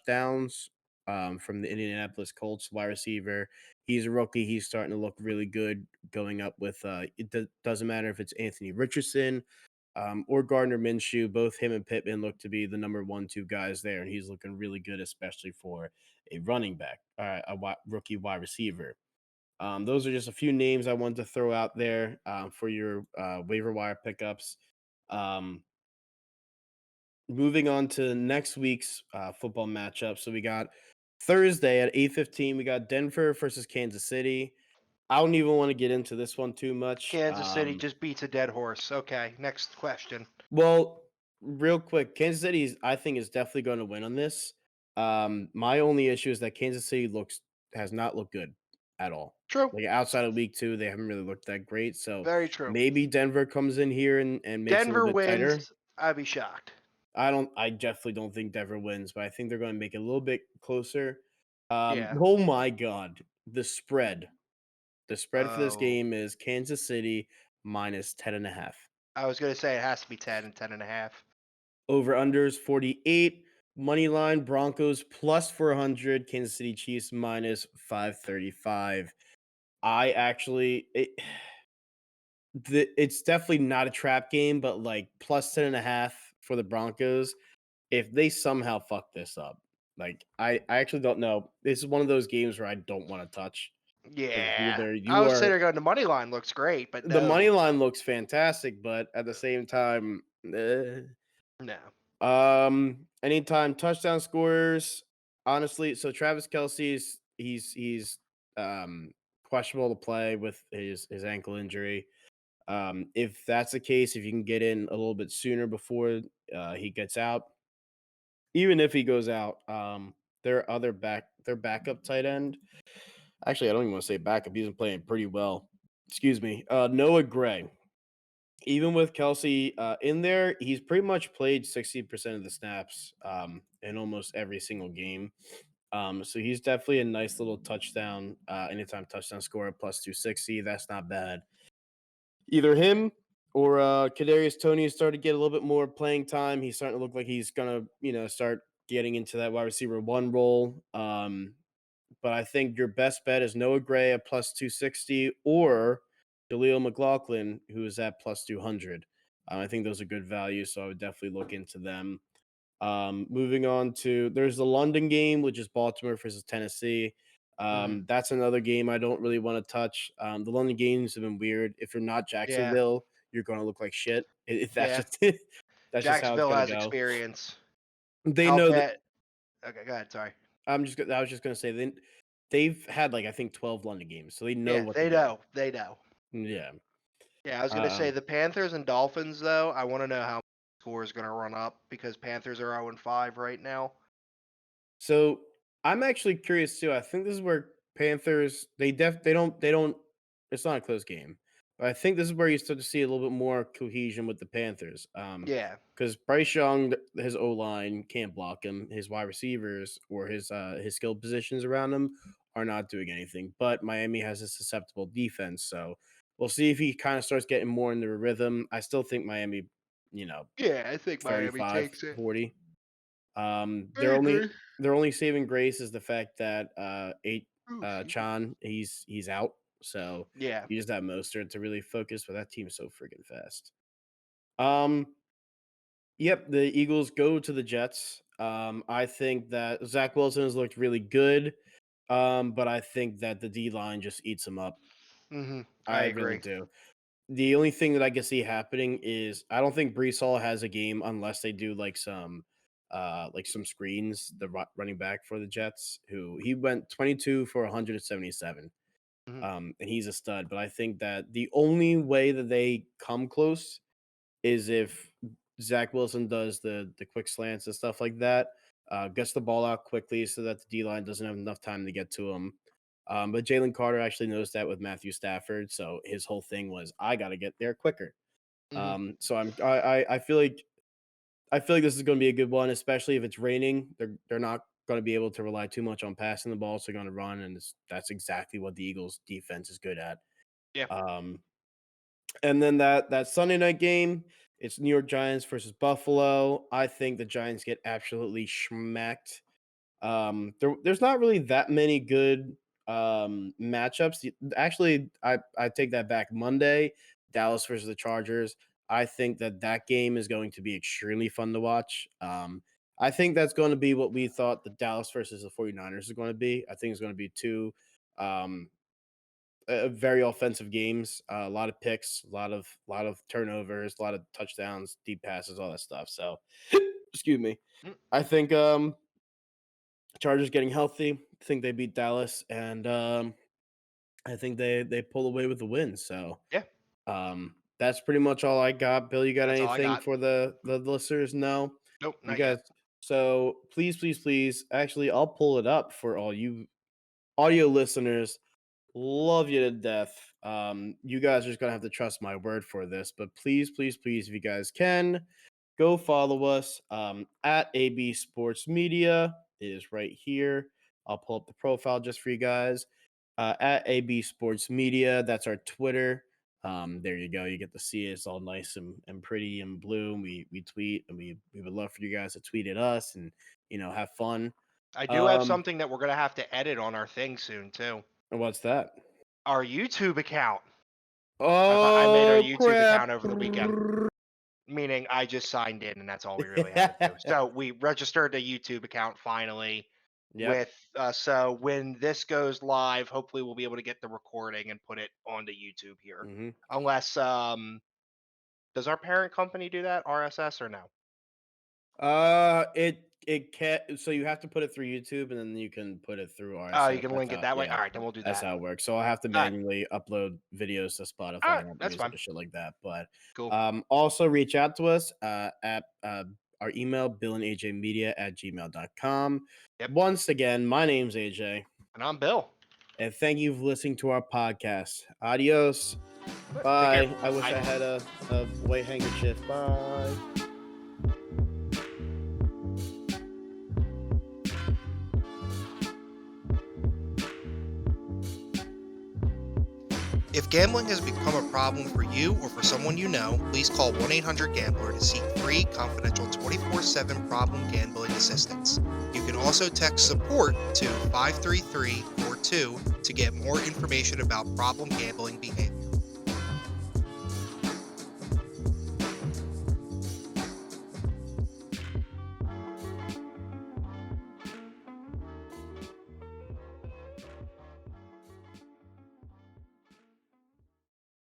Downs from the Indianapolis Colts wide receiver. He's a rookie. He's starting to look really good going up with doesn't matter if it's Anthony Richardson or Gardner Minshew. Both him and Pittman look to be the number 1, 2 guys there, and he's looking really good, especially for a running back, rookie wide receiver. Those are just a few names I wanted to throw out there for your waiver wire pickups. Um, Moving on to next week's football matchup. So we got Thursday at 8:15. We got Denver versus Kansas City. I don't even want to get into this one too much. Kansas City just beats a dead horse. Okay, next question. Well, real quick, Kansas City I think is definitely going to win on this. My only issue is that Kansas City has not looked good at all. True. Like outside of week 2, they haven't really looked that great. So Very true. maybe Denver comes in here and makes it a little Denver bit tighter. wins. I'd be shocked. I definitely don't think Denver wins, but I think they're going to make it a little bit closer. Yeah. Oh my god, the spread. The spread for this Oh, game is Kansas City minus 10.5. I was gonna say it has to be 10 and 10.5. Over unders 48. Money line Broncos plus 400. Kansas City Chiefs minus 535. I actually it's definitely not a trap game, but like plus 10.5 for the Broncos. If they somehow fuck this up, like I actually don't know. This is one of those games where I don't want to touch because Yeah. either I you was sitting are there going, the money line looks great, but the money no. line looks fantastic, but at the same time, No. Anytime touchdown scorers, honestly, so Travis Kelce's he's questionable to play with his ankle injury. If that's the case, if you can get in a little bit sooner before he gets out, even if he goes out, their backup tight end. Actually, I don't even want to say backup. He's been playing pretty well. Excuse me. Noah Gray. Even with Kelsey in there, he's pretty much played 60% of the snaps in almost every single game. So he's definitely a nice little touchdown, anytime touchdown scorer plus 260. That's not bad. Either him or Kadarius Tony is starting to get a little bit more playing time. He's starting to look like he's gonna, start getting into that wide receiver 1 role. but I think your best bet is Noah Gray at plus 260 or Jaleel McLaughlin, who is at plus 200. I think those are good values, so I would definitely look into them. Moving on to there's the London game, which is Baltimore versus Tennessee. Mhm. That's another game I don't really want to touch. The London games have been weird. If you're not Yeah, Jacksonville, you're going to look like shit. If that's yeah. just that's just how it's Jacksonville going to has go. experience. They I'll know that. bet. Okay, go ahead. Sorry. I was just going to say they've had like I think 12 London games, so they know Yeah, what they're they doing. know. They know. Yeah. Yeah, I was gonna say Um, the Panthers and Dolphins though. I want to know how score is gonna run up because Panthers are 0-5 right now. So I'm actually curious too. I think this is where Panthers they don't it's not a close game. But I think this is where you start to see a little bit more cohesion with the Panthers. Yeah. Because Bryce Young, his O line can't block him. His wide receivers or his skill positions around him are not doing anything. But Miami has a susceptible defense, so we'll see if he kind of starts getting more into a rhythm. I still think Miami, you know, Yeah, I think Miami 35, takes it. 40. I Their only agree. their only saving grace is the fact that Oh, excuse me. Chan he's out, so Yeah. you just have Mostert to really focus. But that team is so freaking fast. Um, yep, the Eagles go to the Jets. I think that Zach Wilson has looked really good, but I think that the D line just eats him up. I I really agree. do. The only thing that I can see happening is I don't think Brees Hall has a game unless they do like some screens, the running back for the Jets, who he went 22 for 177. Mhm. And he's a stud. But I think that the only way that they come close is if Zach Wilson does the quick slants and stuff like that, gets the ball out quickly so that the D line doesn't have enough time to get to him. But Jalen Carter actually knows that with Matthew Stafford, so his whole thing was I got to get there quicker. Mhm. So I feel like this is going to be a good one, especially if it's raining. They're not going to be able to rely too much on passing the ball, so they're going to run, and that's exactly what the Eagles' defense is good at. Yeah. Um, and then that Sunday night game, it's New York Giants versus Buffalo. I think the Giants get absolutely schmacked. There's not really that many good matchups. Actually, I take that back. Monday, Dallas versus the Chargers. I think that game is going to be extremely fun to watch. I think that's going to be what we thought the Dallas versus the 49ers is going to be. I think it's going to be two um, very offensive games, a lot of picks, a lot of turnovers, a lot of touchdowns, deep passes, all that stuff. So, excuse me. Mm. I think Chargers getting healthy. I think they beat Dallas, and I think they pull away with the win. So Yeah. that's pretty much all I got. Bill, you got That's all I anything got. for the listeners? No, Nope, you not guys. yet. So please, please, please. Actually, I'll pull it up for all you audio listeners. Love you to death. You guys are just gonna have to trust my word for this, but please, please, please, if you guys can, go follow us at AB Sports Media. It is right here. I'll pull up the profile just for you guys. At AB Sports Media. That's our Twitter. There you go. You get to see it. It's all nice and pretty and blue. And we tweet and we would love for you guys to tweet at us and have fun. I do have Um, something that we're gonna have to edit on our thing soon too. and what's that? Our YouTube account. I made our Oh YouTube crap. account over the weekend. Meaning I just signed in and that's all we really had to do. So we registered a YouTube account finally Yep. with so when this goes live, hopefully we'll be able to get the recording and put it onto YouTube here. Mhm. Unless does our parent company do that, RSS or no? It can so you have to put it through YouTube and then you can put it through Oh, you RSS. can That's link it how that way. yeah, All right, then we'll do that's that. how it works. So I'll have to All right, manually upload videos to all Spotify right, and Apple that's Music fine. and shit like that. But Cool. also reach out to us at our email, billandajmedia@gmail.com. Yep. Once again, my name's AJ, And I'm Bill. and thank you for listening to our podcast. Adios. Take care. Bye. I wish I Bye. had a white handkerchief. Bye. If gambling has become a problem for you or for someone you know, please call 1-800-GAMBLER to seek free, confidential 24/7 problem gambling assistance. You can also text support to 53342 to get more information about problem gambling behavior.